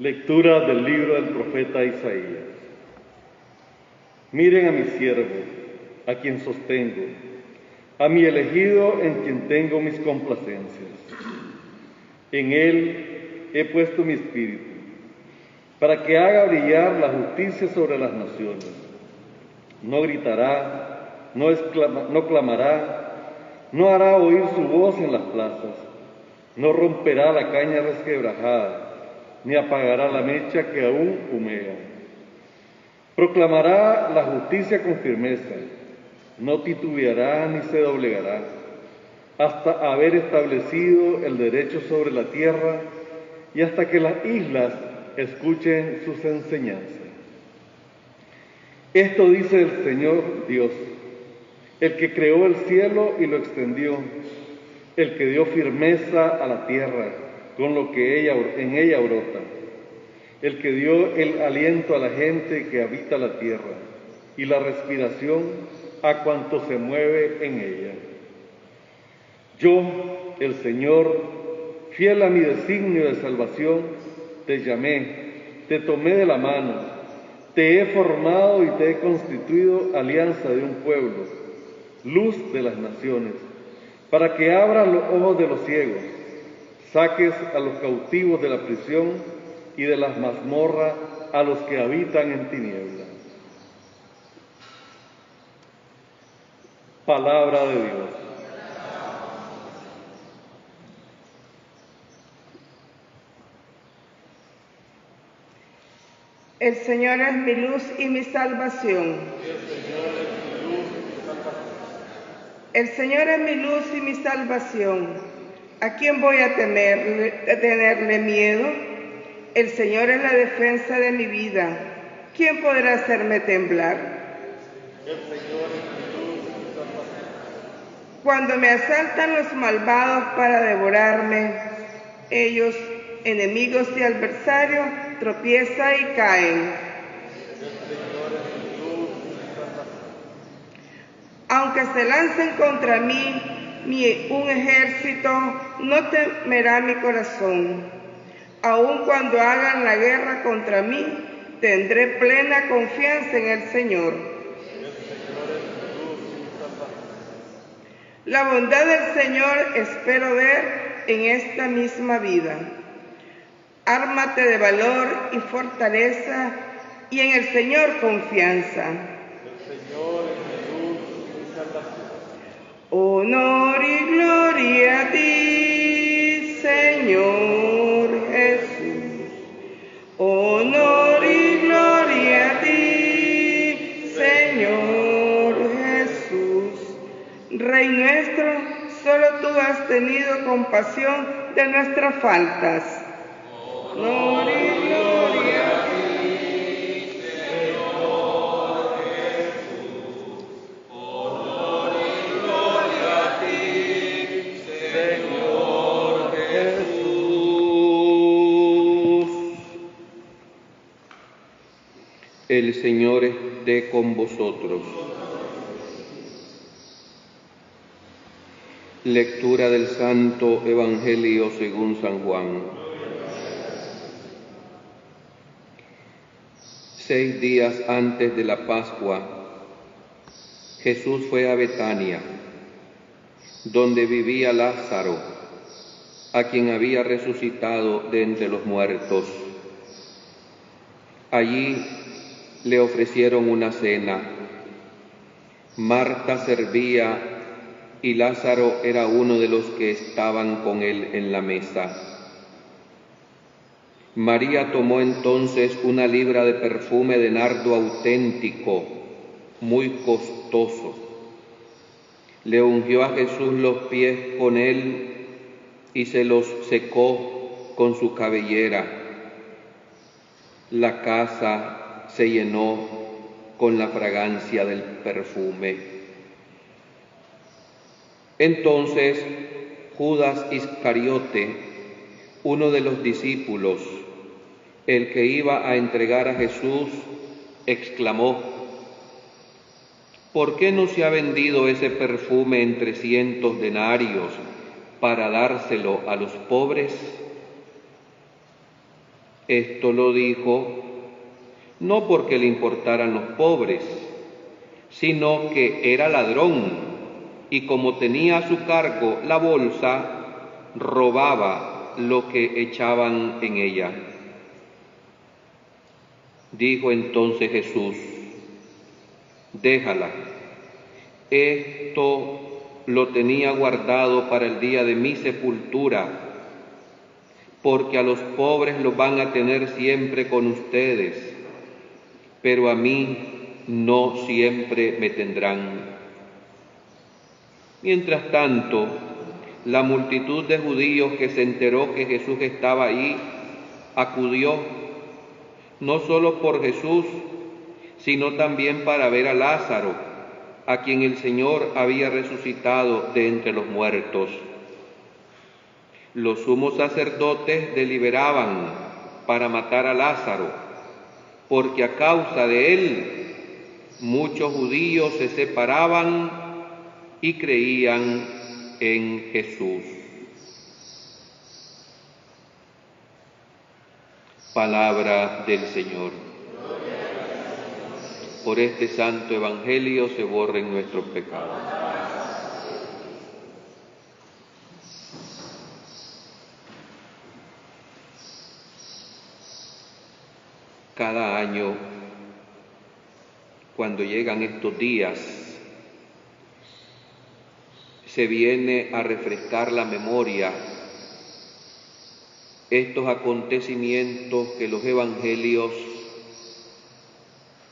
Lectura del libro del profeta Isaías. Miren a mi siervo, a quien sostengo, a mi elegido en quien tengo mis complacencias. En él he puesto mi espíritu, para que haga brillar la justicia sobre las naciones. No gritará, no clamará, no hará oír su voz en las plazas, no romperá la caña resquebrajada, ni apagará la mecha que aún humea. Proclamará la justicia con firmeza, no titubeará ni se doblegará, hasta haber establecido el derecho sobre la tierra y hasta que las islas escuchen sus enseñanzas. Esto dice el Señor Dios, el que creó el cielo y lo extendió, el que dio firmeza a la tierra con lo que en ella brota, el que dio el aliento a la gente que habita la tierra y la respiración a cuanto se mueve en ella. Yo, el Señor, fiel a mi designio de salvación, te llamé, te tomé de la mano, te he formado y te he constituido alianza de un pueblo, luz de las naciones, para que abras los ojos de los ciegos, saques a los cautivos de la prisión y de las mazmorras a los que habitan en tinieblas. Palabra de Dios. El Señor es mi luz y mi salvación. El Señor es mi luz y mi salvación. ¿A quién voy a tenerle miedo? El Señor es la defensa de mi vida. ¿Quién podrá hacerme temblar? El Señor es mi luz y mi salvación. Cuando me asaltan los malvados para devorarme, ellos, enemigos y adversarios, tropiezan y caen. El Señor es mi luz y mi salvación. Aunque se lancen contra mí un ejército, no temerá mi corazón. Aun cuando hagan la guerra contra mí, tendré plena confianza en el Señor. El Señor es mi luz y mi salvación. La bondad del Señor espero ver en esta misma vida. Ármate de valor y fortaleza, y en el Señor confianza. El Señor es mi luz y mi salvación. Honor y gloria a ti, Señor Jesús. Honor y gloria a ti, Señor Jesús. Rey nuestro, solo tú has tenido compasión de nuestras faltas. Honor y gloria a ti, Señor Jesús. Honor y gloria a ti, Señor Jesús. El Señor esté con vosotros. Lectura del Santo Evangelio según San Juan. 6 días antes de la Pascua, Jesús fue a Betania, donde vivía Lázaro, a quien había resucitado de entre los muertos. Allí le ofrecieron una cena. Marta servía y Lázaro era uno de los que estaban con él en la mesa. María tomó entonces una libra de perfume de nardo auténtico, muy costoso. Le ungió a Jesús los pies con él y se los secó con su cabellera. La casa se llenó con la fragancia del perfume. Entonces Judas Iscariote, uno de los discípulos, el que iba a entregar a Jesús, exclamó: ¿por qué no se ha vendido ese perfume en 300 denarios para dárselo a los pobres? Esto lo dijo no porque le importaran los pobres, sino que era ladrón y como tenía a su cargo la bolsa, robaba lo que echaban en ella. Dijo entonces Jesús: déjala, esto lo tenía guardado para el día de mi sepultura, porque a los pobres los van a tener siempre con ustedes, pero a mí no siempre me tendrán. Mientras tanto, la multitud de judíos que se enteró que Jesús estaba ahí, acudió, no solo por Jesús, sino también para ver a Lázaro, a quien el Señor había resucitado de entre los muertos. Los sumos sacerdotes deliberaban para matar a Lázaro, porque a causa de él muchos judíos se separaban y creían en Jesús. Palabra del Señor. Por este santo evangelio se borren nuestros pecados. Cada año, cuando llegan estos días, se viene a refrescar la memoria estos acontecimientos que los evangelios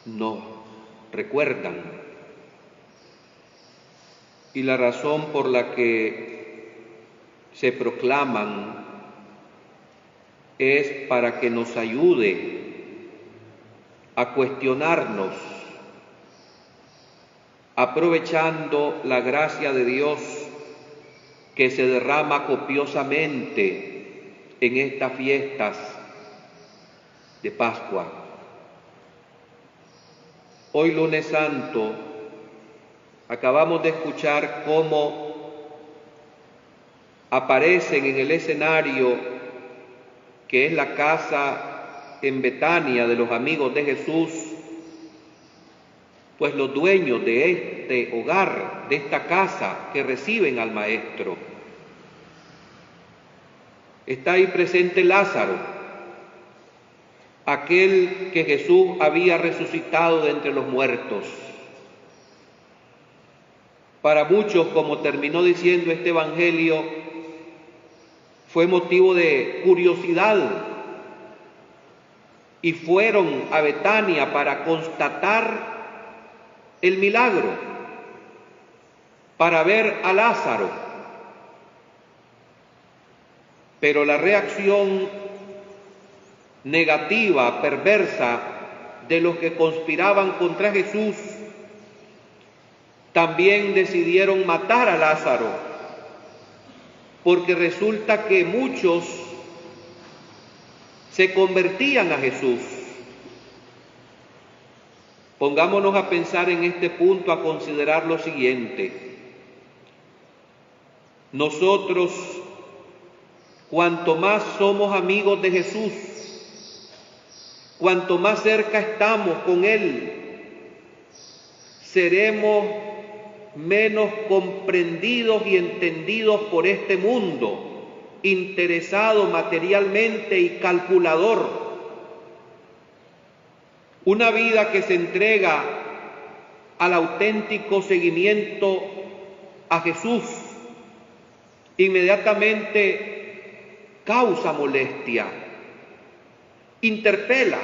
nos recuerdan. Y la razón por la que se proclaman es para que nos ayude a cuestionarnos, aprovechando la gracia de Dios que se derrama copiosamente en estas fiestas de Pascua. Hoy, lunes santo, acabamos de escuchar cómo aparecen en el escenario, que es la casa en Betania de los amigos de Jesús, pues los dueños de este hogar, de esta casa, que reciben al Maestro. Está ahí presente Lázaro, aquel que Jesús había resucitado de entre los muertos. Para muchos, como terminó diciendo este evangelio, fue motivo de curiosidad y fueron a Betania para constatar el milagro, para ver a Lázaro. Pero la reacción negativa, perversa, de los que conspiraban contra Jesús, también decidieron matar a Lázaro, porque resulta que muchos se convertían a Jesús. Pongámonos a pensar en este punto, a considerar lo siguiente. Nosotros, cuanto más somos amigos de Jesús, cuanto más cerca estamos con Él, seremos menos comprendidos y entendidos por este mundo, interesado materialmente y calculador. Una vida que se entrega al auténtico seguimiento a Jesús inmediatamente causa molestia, interpela,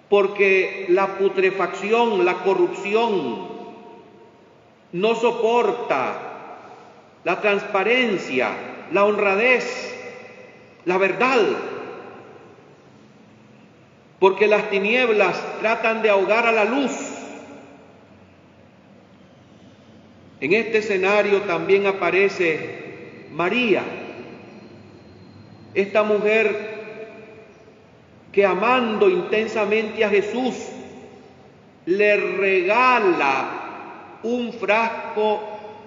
porque la putrefacción, la corrupción, no soporta la transparencia, la honradez, la verdad, porque las tinieblas tratan de ahogar a la luz. En este escenario también aparece María, esta mujer que amando intensamente a Jesús, le regala un frasco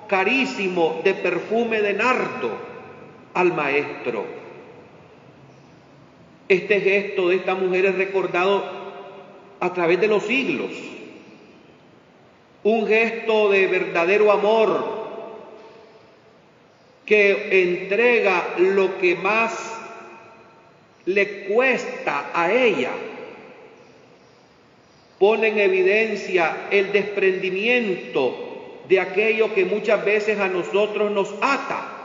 carísimo de perfume de nardo al Maestro. Este gesto de esta mujer es recordado a través de los siglos. Un gesto de verdadero amor que entrega lo que más le cuesta a ella. Pone en evidencia el desprendimiento de aquello que muchas veces a nosotros nos ata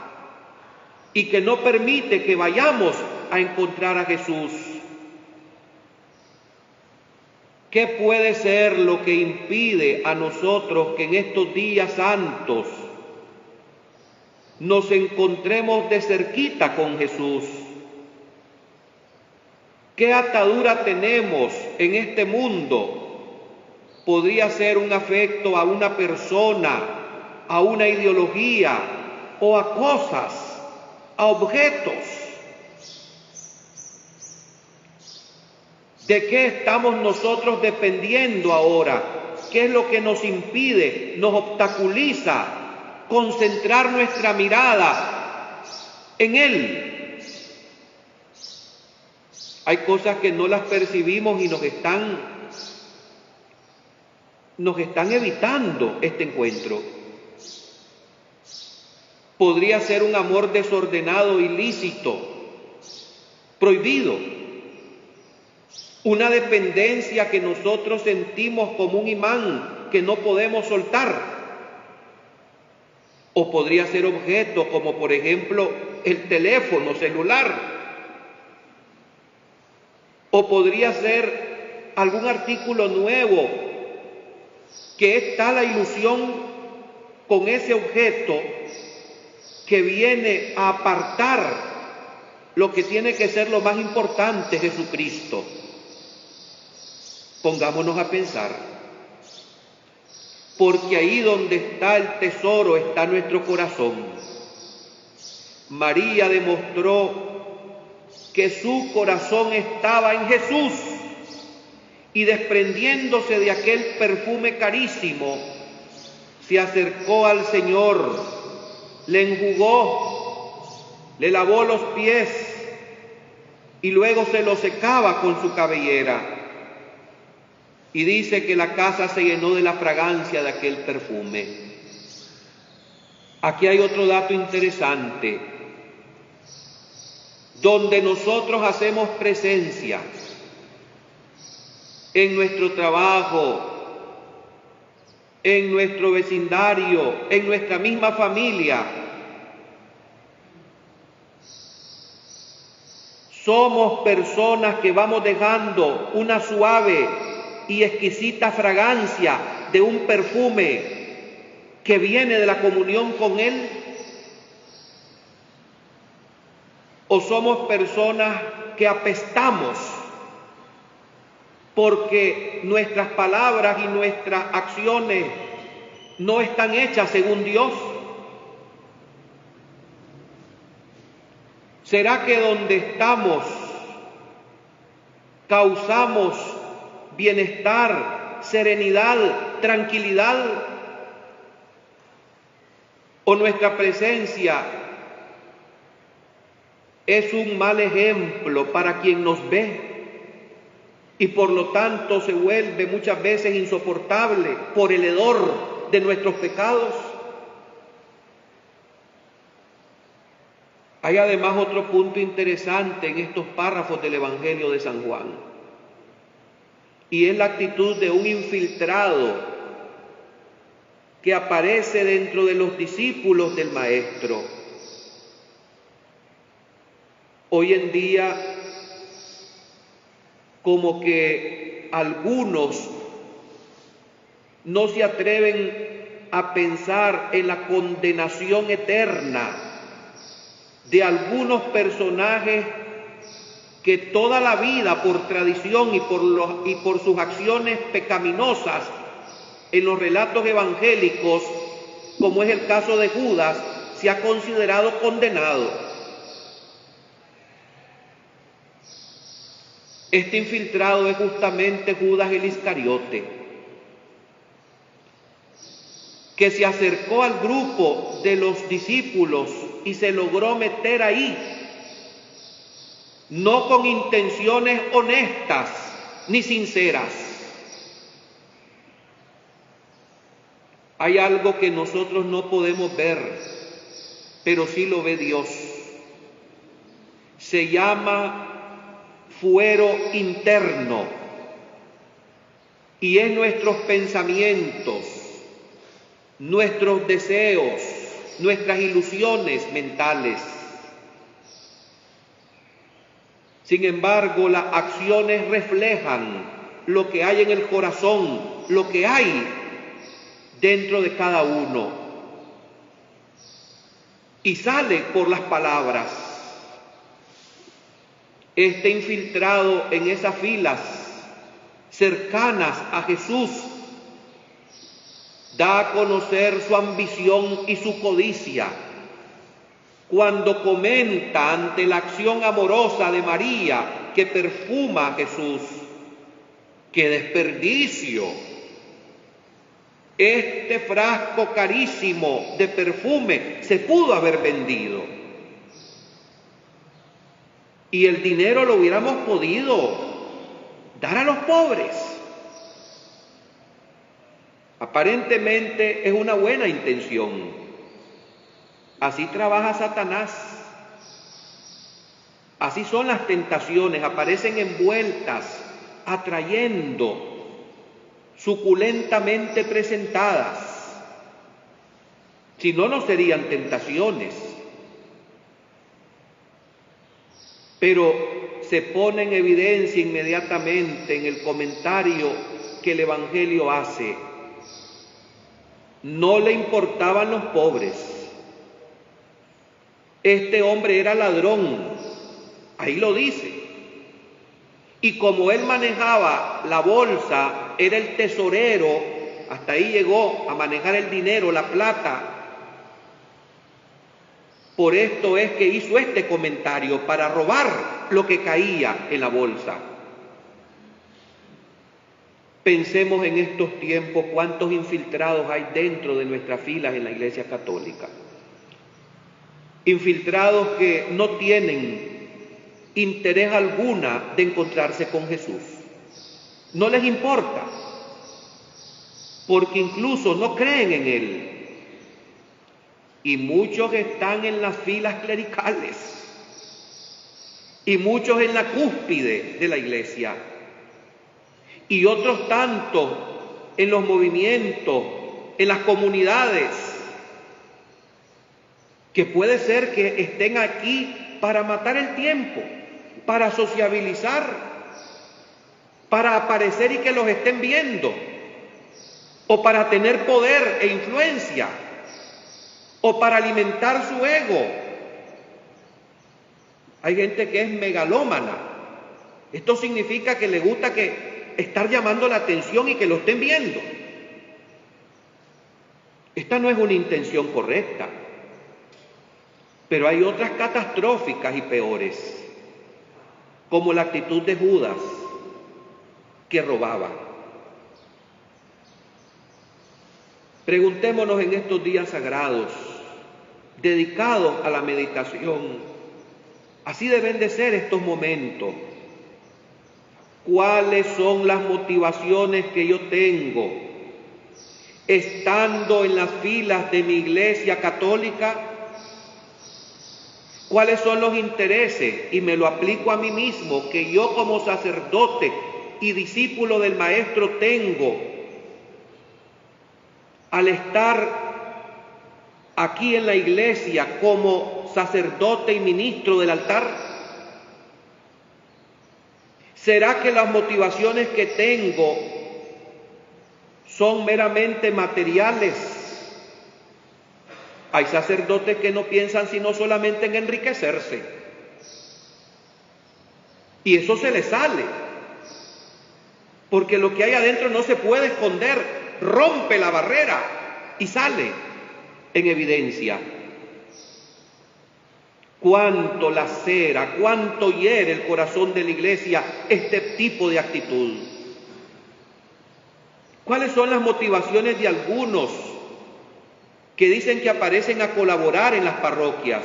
y que no permite que vayamos a encontrar a Jesús. ¿Qué puede ser lo que impide a nosotros que en estos días santos nos encontremos de cerquita con Jesús? ¿Qué atadura tenemos en este mundo? Podría ser un afecto a una persona, a una ideología o a cosas, a objetos. ¿De qué estamos nosotros dependiendo ahora? ¿Qué es lo que nos impide, nos obstaculiza concentrar nuestra mirada en Él? Hay cosas que no las percibimos y nos están evitando este encuentro. Podría ser un amor desordenado, ilícito, prohibido. Una dependencia que nosotros sentimos como un imán que no podemos soltar. O podría ser objeto como por ejemplo el teléfono celular. O podría ser algún artículo nuevo que es tal la ilusión con ese objeto que viene a apartar lo que tiene que ser lo más importante, Jesucristo. Pongámonos a pensar, porque ahí donde está el tesoro está nuestro corazón. María demostró que su corazón estaba en Jesús y desprendiéndose de aquel perfume carísimo, se acercó al Señor, le enjugó, le lavó los pies y luego se los secaba con su cabellera. Y dice que la casa se llenó de la fragancia de aquel perfume. Aquí hay otro dato interesante. Donde nosotros hacemos presencia, en nuestro trabajo, en nuestro vecindario, en nuestra misma familia, somos personas que vamos dejando una suave y exquisita fragancia de un perfume que viene de la comunión con Él. ¿O somos personas que apestamos porque nuestras palabras y nuestras acciones no están hechas según Dios? ¿Será que donde estamos causamos bienestar, serenidad, tranquilidad? ¿O nuestra presencia es un mal ejemplo para quien nos ve y por lo tanto se vuelve muchas veces insoportable por el hedor de nuestros pecados? Hay además otro punto interesante en estos párrafos del Evangelio de San Juan, y es la actitud de un infiltrado que aparece dentro de los discípulos del Maestro. Hoy en día, como que algunos no se atreven a pensar en la condenación eterna de algunos personajes que toda la vida, por tradición y por sus acciones pecaminosas en los relatos evangélicos, como es el caso de Judas, se ha considerado condenado. Este infiltrado es justamente Judas el Iscariote, que se acercó al grupo de los discípulos y se logró meter ahí. no con intenciones honestas ni sinceras. Hay algo que nosotros no podemos ver, pero sí lo ve Dios. Se llama fuero interno y es nuestros pensamientos, nuestros deseos, nuestras ilusiones mentales. Sin embargo, las acciones reflejan lo que hay en el corazón, lo que hay dentro de cada uno. Y sale por las palabras. Infiltrado en esas filas cercanas a Jesús, da a conocer su ambición y su codicia cuando comenta ante la acción amorosa de María que perfuma a Jesús. ¡Qué desperdicio! Este frasco carísimo de perfume se pudo haber vendido y el dinero lo hubiéramos podido dar a los pobres. Aparentemente es una buena intención. Así trabaja Satanás. Así son las tentaciones, aparecen envueltas, atrayendo, suculentamente presentadas. Si no, no serían tentaciones. Pero se pone en evidencia inmediatamente en el comentario que el Evangelio hace. No le importaban los pobres. Este hombre era ladrón, ahí lo dice. Y como él manejaba la bolsa, era el tesorero, hasta ahí llegó a manejar el dinero, la plata. Por esto es que hizo este comentario, para robar lo que caía en la bolsa. Pensemos en estos tiempos cuántos infiltrados hay dentro de nuestras filas en la Iglesia Católica. Infiltrados que no tienen interés alguna de encontrarse con Jesús. No les importa, porque incluso no creen en Él. Y muchos están en las filas clericales, y muchos en la cúspide de la iglesia, y otros tantos en los movimientos, en las comunidades, que puede ser que estén aquí para matar el tiempo, para sociabilizar, para aparecer y que los estén viendo, o para tener poder e influencia, o para alimentar su ego. Hay gente que es megalómana. Esto significa que le gusta estar llamando la atención y que lo estén viendo. Esta no es una intención correcta. Pero hay otras catastróficas y peores, como la actitud de Judas, que robaba. Preguntémonos en estos días sagrados, dedicados a la meditación, así deben de ser estos momentos. ¿Cuáles son las motivaciones que yo tengo estando en las filas de mi iglesia católica? ¿Cuáles son los intereses? Y me lo aplico a mí mismo, que yo como sacerdote y discípulo del Maestro tengo al estar aquí en la iglesia como sacerdote y ministro del altar. ¿Será que las motivaciones que tengo son meramente materiales? Hay sacerdotes que no piensan sino solamente en enriquecerse. Y eso se les sale. Porque lo que hay adentro no se puede esconder, rompe la barrera y sale en evidencia. Cuánto lacera, cuánto hiere el corazón de la iglesia este tipo de actitud. ¿Cuáles son las motivaciones de algunos que dicen que aparecen a colaborar en las parroquias?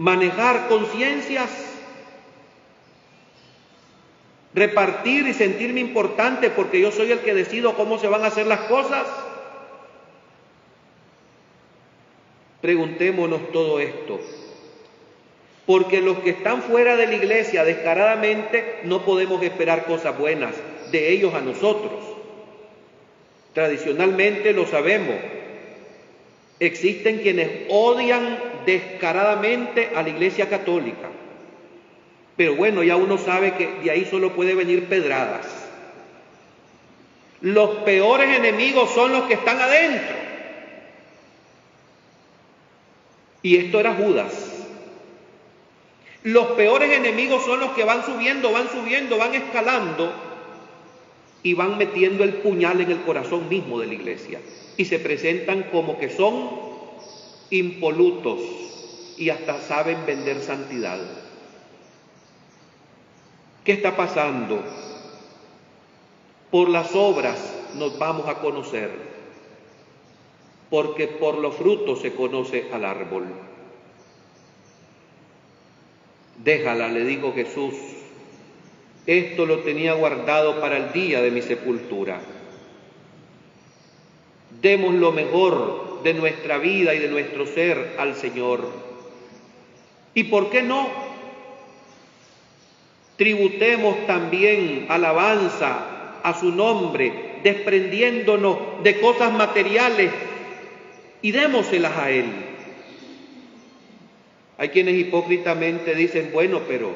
manejar conciencias, repartir y sentirme importante porque yo soy el que decido cómo se van a hacer las cosas. Preguntémonos todo esto, porque los que están fuera de la iglesia descaradamente no podemos esperar cosas buenas de ellos a nosotros. Tradicionalmente lo sabemos, existen quienes odian descaradamente a la iglesia católica, pero bueno, ya uno sabe que de ahí solo puede venir pedradas. Los peores enemigos son los que están adentro. Y esto era Judas. Los peores enemigos son los que van subiendo, van escalando y van metiendo el puñal en el corazón mismo de la iglesia. Y se presentan como que son impolutos y hasta saben vender santidad. ¿Qué está pasando? Por las obras nos vamos a conocer, porque por los frutos se conoce al árbol. Déjala, le dijo Jesús, esto lo tenía guardado para el día de mi sepultura. Demos lo mejor de nuestra vida y de nuestro ser al Señor. ¿Y por qué no? Tributemos también alabanza a su nombre, desprendiéndonos de cosas materiales y démoselas a Él. Hay quienes hipócritamente dicen, bueno, pero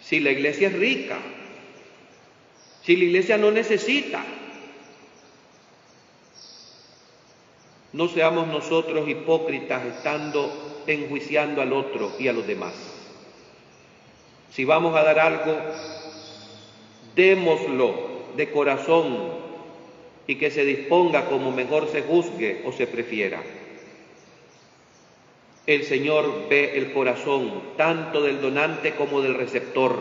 si la iglesia es rica, si la iglesia no necesita, no seamos nosotros hipócritas estando enjuiciando al otro y a los demás. Si vamos a dar algo, démoslo de corazón y que se disponga como mejor se juzgue o se prefiera. El Señor ve el corazón, tanto del donante como del receptor.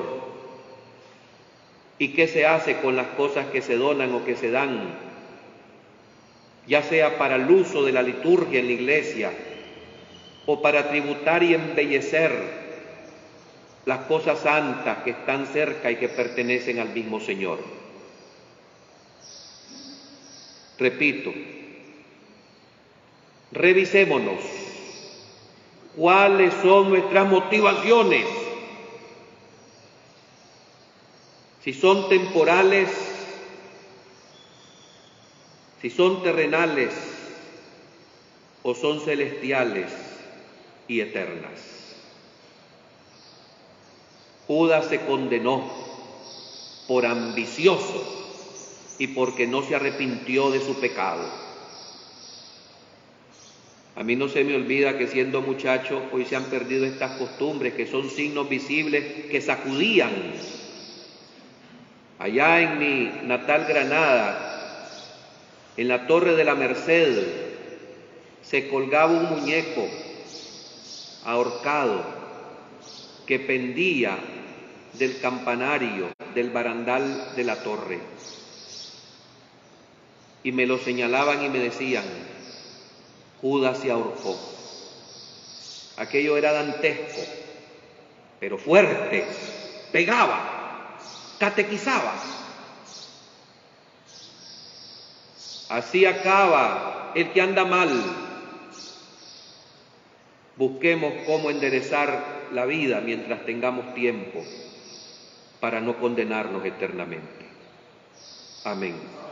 ¿Y qué se hace con las cosas que se donan o que se dan? Ya sea para el uso de la liturgia en la iglesia o para tributar y embellecer las cosas santas que están cerca y que pertenecen al mismo Señor. Repito, revisémonos cuáles son nuestras motivaciones, si son temporales, si son terrenales o son celestiales y eternas. Judas se condenó por ambicioso y porque no se arrepintió de su pecado. A mí no se me olvida que siendo muchacho hoy se han perdido estas costumbres que son signos visibles que sacudían. Allá en mi natal Granada, en la Torre de la Merced, se colgaba un muñeco ahorcado que pendía del campanario del barandal de la torre. Y me lo señalaban y me decían, Judas se ahorcó. Aquello era dantesco, pero fuerte, pegaba, catequizaba. Así acaba el que anda mal. Busquemos cómo enderezar la vida mientras tengamos tiempo para no condenarnos eternamente. Amén.